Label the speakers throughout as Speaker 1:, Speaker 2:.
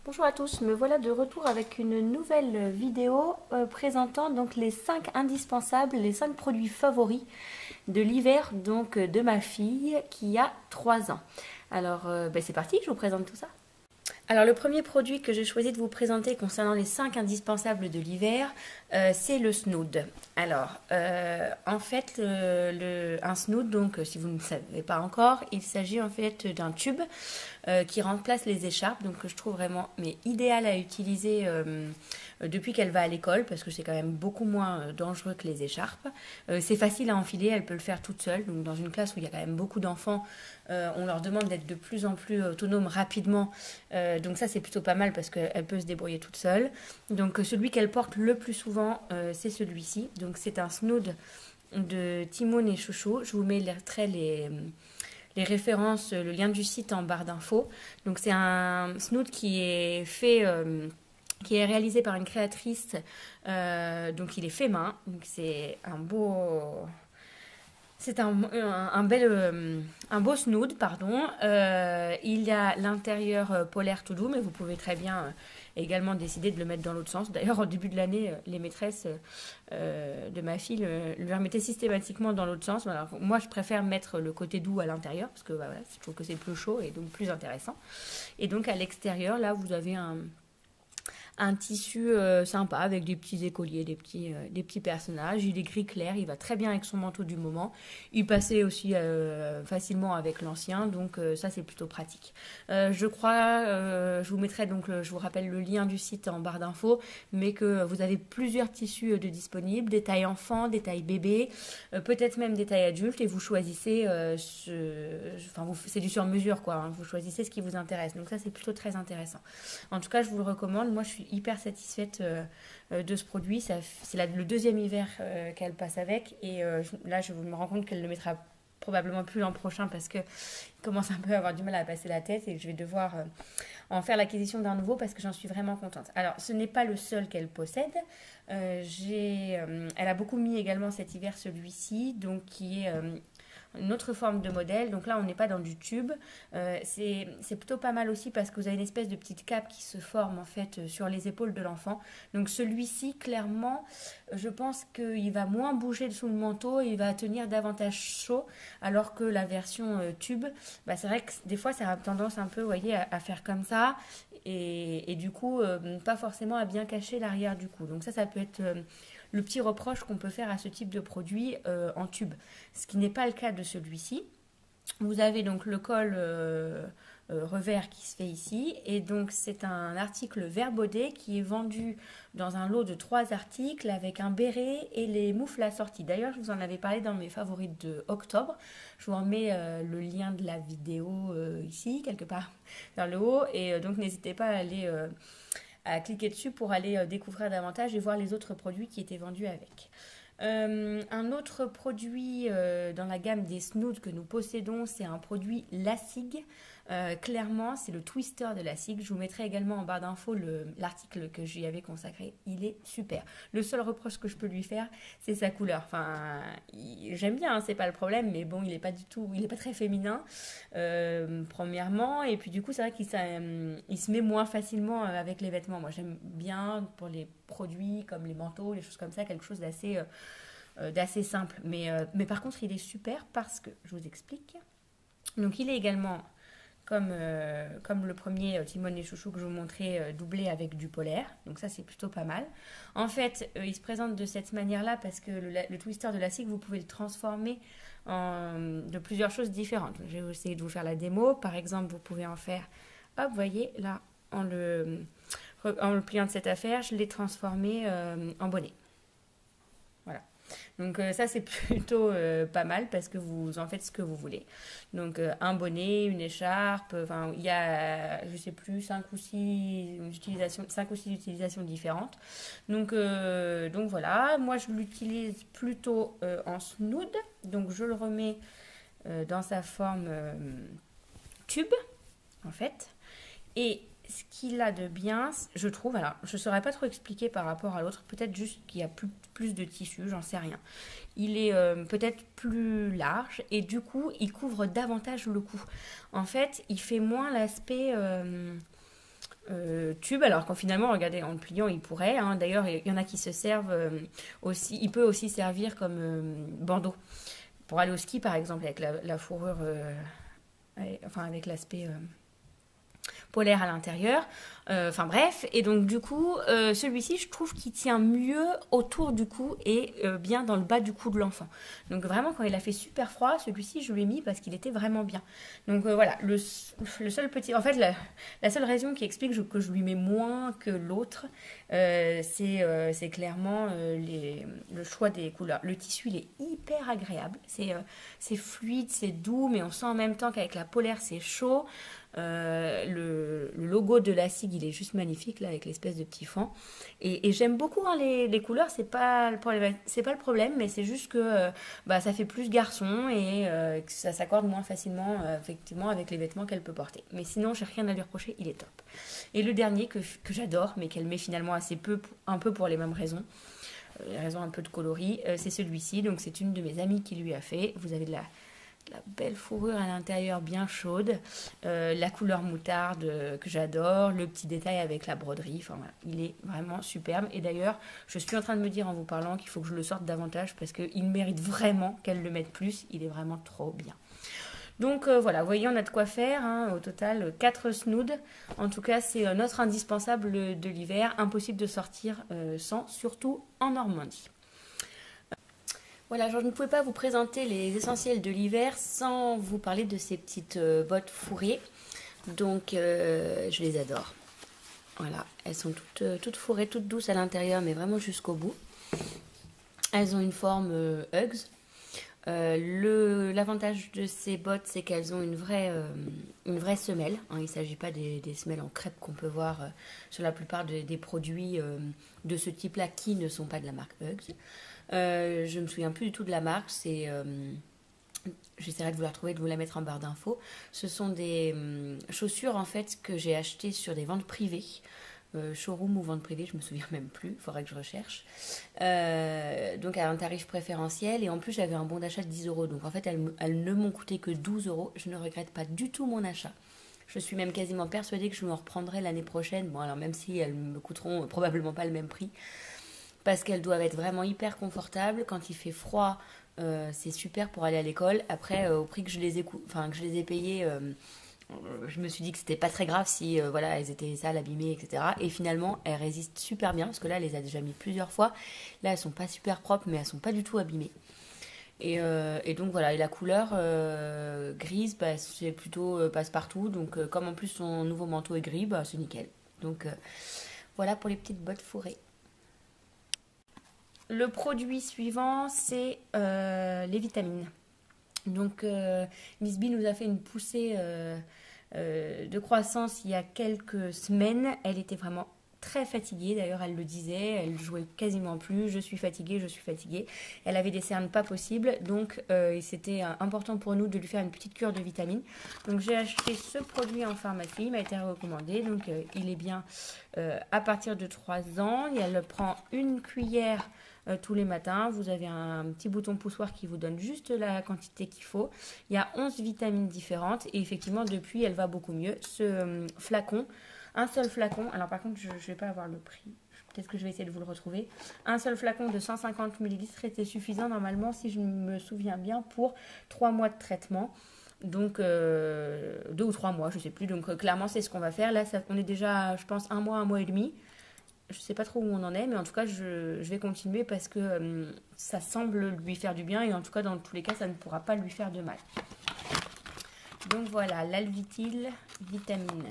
Speaker 1: Bonjour à tous, me voilà de retour avec une nouvelle vidéo présentant donc les 5 indispensables, les 5 produits favoris de l'hiver donc de ma fille qui a 3 ans. Alors c'est parti, je vous présente tout ça. Alors le premier produit que j'ai choisi de vous présenter concernant les 5 indispensables de l'hiver, c'est le Snood. Alors en fait un Snood, donc si vous ne savez pas encore, il s'agit en fait d'un tube qui remplace les écharpes, donc que je trouve vraiment idéal à utiliser depuis qu'elle va à l'école, parce que c'est quand même beaucoup moins dangereux que les écharpes. C'est facile à enfiler, elle peut le faire toute seule, donc dans une classe où il y a quand même beaucoup d'enfants, on leur demande d'être de plus en plus autonomes rapidement, donc ça c'est plutôt pas mal parce qu'elle peut se débrouiller toute seule. Donc celui qu'elle porte le plus souvent, c'est celui-ci, donc c'est un Snood de Timon et Chouchou. Je vous mets les références, le lien du site en barre d'infos. Donc c'est un snood qui est fait, qui est réalisé par une créatrice, donc il est fait main. Donc c'est un beau, c'est un beau snood, pardon. Il y a l'intérieur polaire tout doux, mais vous pouvez très bien également décider de le mettre dans l'autre sens. D'ailleurs, au début de l'année, les maîtresses de ma fille le remettaient systématiquement dans l'autre sens. Alors, moi, je préfère mettre le côté doux à l'intérieur, parce que voilà, je trouve que c'est plus chaud et donc plus intéressant. Et donc, à l'extérieur, là, vous avez un tissu sympa avec des petits écoliers, des petits personnages. Il est gris clair, il va très bien avec son manteau du moment. Il passait aussi facilement avec l'ancien, donc ça c'est plutôt pratique. Je crois, je vous mettrai donc, je vous rappelle le lien du site en barre d'infos, mais que vous avez plusieurs tissus de disponibles, des tailles enfants, des tailles bébés, peut-être même des tailles adultes, et vous choisissez, c'est du sur mesure quoi, hein. Vous choisissez ce qui vous intéresse, donc ça c'est plutôt très intéressant. En tout cas, je vous le recommande. Moi, je suis hyper satisfaite de ce produit. C'est le deuxième hiver qu'elle passe avec. Et là, je me rends compte qu'elle ne le mettra probablement plus l'an prochain parce qu'il commence un peu à avoir du mal à passer la tête et je vais devoir en faire l'acquisition d'un nouveau parce que j'en suis vraiment contente. Alors, ce n'est pas le seul qu'elle possède. Elle a beaucoup mis également cet hiver celui-ci, donc qui est une autre forme de modèle. Donc là, on n'est pas dans du tube. C'est plutôt pas mal aussi parce que vous avez une espèce de petite cape qui se forme en fait sur les épaules de l'enfant. Donc celui-ci, clairement, je pense qu'il va moins bouger sous le manteau et il va tenir davantage chaud, alors que la version tube, c'est vrai que des fois, ça a tendance un peu, vous voyez, à faire comme ça. Et du coup, pas forcément à bien cacher l'arrière du cou. Donc ça peut être le petit reproche qu'on peut faire à ce type de produit en tube. Ce qui n'est pas le cas de celui-ci. Vous avez donc le col revers qui se fait ici. Et donc c'est un article vert baudé qui est vendu dans un lot de 3 articles avec un béret et les moufles assorties. D'ailleurs, je vous en avais parlé dans mes favoris de octobre. Je vous en mets le lien de la vidéo ici, quelque part vers le haut. Et donc n'hésitez pas à aller à cliquer dessus pour aller découvrir davantage et voir les autres produits qui étaient vendus avec. Un autre produit dans la gamme des Snoods que nous possédons, c'est un produit Lassig. Clairement, c'est le Twister de Lassig. Je vous mettrai également en barre d'infos l'article que j'y avais consacré. Il est super. Le seul reproche que je peux lui faire, c'est sa couleur. Enfin, j'aime bien, hein, c'est pas le problème, mais bon, il est pas très féminin, premièrement. Et puis du coup, c'est vrai il se met moins facilement avec les vêtements. Moi, j'aime bien pour les produits comme les manteaux, les choses comme ça, quelque chose d'assez simple. Mais par contre, il est super parce que, je vous explique, donc il est également, comme le premier Timon et Chouchou que je vous montrais, doublé avec du polaire. Donc ça, c'est plutôt pas mal. En fait, il se présente de cette manière-là parce que le twister de la SIG, vous pouvez le transformer de plusieurs choses différentes. Je vais essayer de vous faire la démo. Par exemple, vous pouvez en faire, hop, vous voyez, là, en le pliant de cette affaire, je l'ai transformé en bonnet. Voilà. Donc ça c'est plutôt pas mal parce que vous en faites ce que vous voulez. Donc un bonnet, une écharpe, enfin il y a je sais plus 5 ou 6 utilisations différentes. Donc voilà, moi je l'utilise plutôt en snood. Donc je le remets dans sa forme tube en fait. Et ce qu'il a de bien, je trouve, alors je ne saurais pas trop expliquer par rapport à l'autre, peut-être juste qu'il y a plus de tissu, j'en sais rien. Il est peut-être plus large et du coup il couvre davantage le cou. En fait, il fait moins l'aspect tube, alors qu'en finalement, regardez, en le pliant, il pourrait. Hein. D'ailleurs, il y en a qui se servent aussi. Il peut aussi servir comme bandeau pour aller au ski, par exemple, avec la fourrure, enfin avec l'aspect polaire à l'intérieur. Enfin bref, et donc du coup, celui-ci, je trouve qu'il tient mieux autour du cou et bien dans le bas du cou de l'enfant. Donc vraiment, quand il a fait super froid, celui-ci, je lui ai mis parce qu'il était vraiment bien. Donc voilà, le seul petit... En fait, la seule raison qui explique que je lui mets moins que l'autre, c'est clairement le choix des couleurs. Le tissu, il est hyper agréable. C'est fluide, c'est doux, mais on sent en même temps qu'avec la polaire, c'est chaud. Le logo de la SIG, il est juste magnifique là avec l'espèce de petit fond et j'aime beaucoup hein, les couleurs, c'est pas le problème, mais c'est juste que ça fait plus garçon et que ça s'accorde moins facilement effectivement avec les vêtements qu'elle peut porter, mais sinon j'ai rien à lui reprocher, il est top. Et le dernier que j'adore mais qu'elle met finalement assez peu, un peu pour les mêmes raisons, les raisons un peu de coloris, c'est celui-ci. Donc c'est une de mes amies qui lui a fait. Vous avez de la belle fourrure à l'intérieur bien chaude, la couleur moutarde que j'adore, le petit détail avec la broderie, enfin voilà, il est vraiment superbe. Et d'ailleurs, je suis en train de me dire en vous parlant qu'il faut que je le sorte davantage parce qu'il mérite vraiment qu'elle le mette plus, il est vraiment trop bien. Donc voilà, vous voyez, on a de quoi faire, hein, au total 4 snoods. En tout cas, c'est notre indispensable de l'hiver, impossible de sortir sans, surtout en Normandie. Voilà, je ne pouvais pas vous présenter les essentiels de l'hiver sans vous parler de ces petites bottes fourrées. Donc, je les adore. Voilà, elles sont toutes fourrées, toutes douces à l'intérieur, mais vraiment jusqu'au bout. Elles ont une forme Hugs. L'avantage de ces bottes, c'est qu'elles ont une vraie semelle. Hein, il ne s'agit pas des semelles en crêpe qu'on peut voir sur la plupart des produits de ce type-là qui ne sont pas de la marque Hugs. Je ne me souviens plus du tout de la marque, j'essaierai de vous la retrouver, de vous la mettre en barre d'infos. Ce sont des chaussures en fait que j'ai achetées sur des ventes privées, showroom ou vente privée, je me souviens même plus, il faudrait que je recherche. Donc à un tarif préférentiel, et en plus j'avais un bon d'achat de 10 €. Donc en fait elles ne m'ont coûté que 12 €. Je ne regrette pas du tout mon achat. Je suis même quasiment persuadée que je me reprendrai l'année prochaine. Bon alors même si elles me coûteront probablement pas le même prix, parce qu'elles doivent être vraiment hyper confortables. Quand il fait froid, c'est super pour aller à l'école. Après, au prix que je les ai payées, je me suis dit que c'était pas très grave si voilà, elles étaient sales, abîmées, etc. Et finalement, elles résistent super bien, parce que là, elle les a déjà mis plusieurs fois. Là, elles sont pas super propres, mais elles sont pas du tout abîmées. Et donc voilà, et la couleur grise, c'est plutôt passe-partout. Donc comme en plus son nouveau manteau est gris, c'est nickel. Donc voilà pour les petites bottes fourrées. Le produit suivant, c'est les vitamines. Donc, Miss B nous a fait une poussée de croissance il y a quelques semaines. Elle était vraiment très fatiguée, d'ailleurs elle le disait, elle jouait quasiment plus, je suis fatiguée. Elle avait des cernes pas possibles, donc c'était important pour nous de lui faire une petite cure de vitamines. Donc j'ai acheté ce produit en pharmacie, il m'a été recommandé, donc il est bien à partir de 3 ans. Et elle prend une cuillère tous les matins. Vous avez un petit bouton poussoir qui vous donne juste la quantité qu'il faut. Il y a 11 vitamines différentes et effectivement depuis elle va beaucoup mieux. Ce flacon, un seul flacon, alors par contre je ne vais pas avoir le prix, peut-être que je vais essayer de vous le retrouver. Un seul flacon de 150 ml était suffisant normalement, si je me souviens bien, pour 3 mois de traitement. Donc 2 ou 3 mois, je ne sais plus. Donc clairement c'est ce qu'on va faire. Là on est déjà, je pense, un mois et demi. Je ne sais pas trop où on en est, mais en tout cas je vais continuer parce que ça semble lui faire du bien et en tout cas dans tous les cas ça ne pourra pas lui faire de mal. Donc voilà, l'Alvitil vitamine.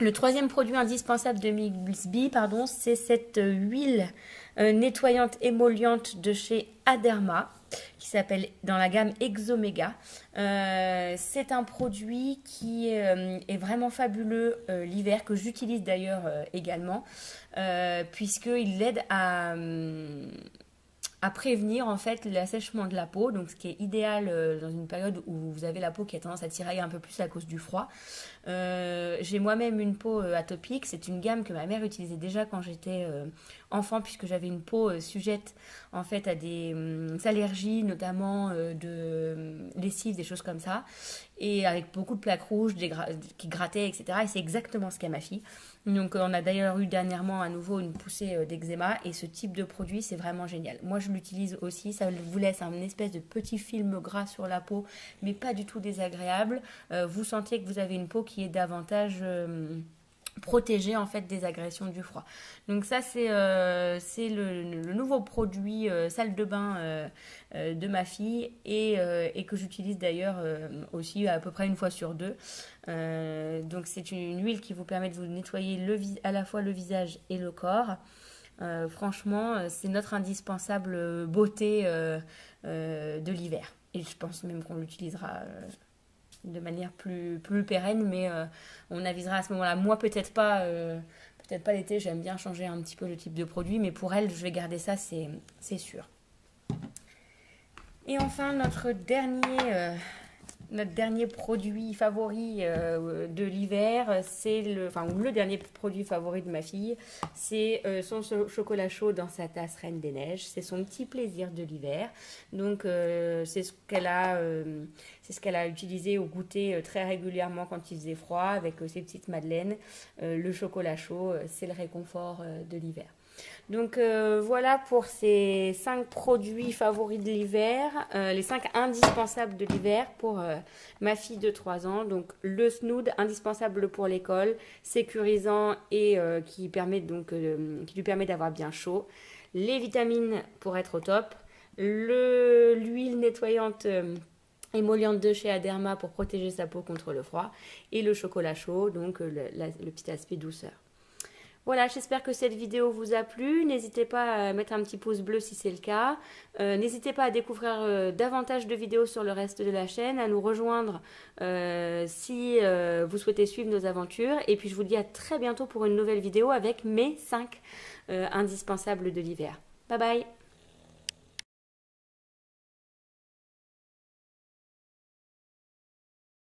Speaker 1: Le troisième produit indispensable de Miss B, c'est cette huile nettoyante émolliente de chez Aderma qui s'appelle dans la gamme Exomega. C'est un produit qui est vraiment fabuleux l'hiver, que j'utilise d'ailleurs également, puisqu'il aide à prévenir en fait l'assèchement de la peau, donc ce qui est idéal dans une période où vous avez la peau qui a tendance à tirailler un peu plus à cause du froid. J'ai moi-même une peau atopique, c'est une gamme que ma mère utilisait déjà quand j'étais enfant, puisque j'avais une peau sujette en fait à des allergies, notamment de lessive, des choses comme ça. et avec beaucoup de plaques rouges qui grattaient, etc. Et c'est exactement ce qu'a ma fille. Donc on a d'ailleurs eu dernièrement à nouveau une poussée d'eczéma et ce type de produit c'est vraiment génial. Moi je l'utilise aussi, ça vous laisse un espèce de petit film gras sur la peau mais pas du tout désagréable. Vous sentez que vous avez une peau qui est davantage protégée en fait des agressions du froid. Donc ça c'est le nouveau produit salle de bain de ma fille et que j'utilise d'ailleurs aussi à peu près une fois sur deux. Donc c'est une huile qui vous permet de vous nettoyer à la fois le visage et le corps. Franchement, c'est notre indispensable beauté de l'hiver. Et je pense même qu'on l'utilisera de manière plus pérenne, mais on avisera à ce moment-là. Moi, peut-être pas l'été, j'aime bien changer un petit peu le type de produit, mais pour elle, je vais garder ça, c'est sûr. Et enfin, notre dernier produit favori de l'hiver, c'est le dernier produit favori de ma fille, c'est son chocolat chaud dans sa tasse Reine des Neiges. C'est son petit plaisir de l'hiver. Donc c'est ce qu'elle a utilisé au goûter très régulièrement quand il faisait froid avec ses petites madeleines. Le chocolat chaud, c'est le réconfort de l'hiver. Donc voilà pour ces 5 produits favoris de l'hiver, les 5 indispensables de l'hiver pour ma fille de 3 ans. Donc le Snood, indispensable pour l'école, sécurisant et qui lui permet d'avoir bien chaud. Les vitamines pour être au top. L'huile nettoyante émolliente de chez Aderma pour protéger sa peau contre le froid. Et le chocolat chaud, donc le petit aspect douceur. Voilà, j'espère que cette vidéo vous a plu. N'hésitez pas à mettre un petit pouce bleu si c'est le cas. N'hésitez pas à découvrir davantage de vidéos sur le reste de la chaîne, à nous rejoindre si vous souhaitez suivre nos aventures. Et puis je vous dis à très bientôt pour une nouvelle vidéo avec mes 5 indispensables de l'hiver. Bye bye!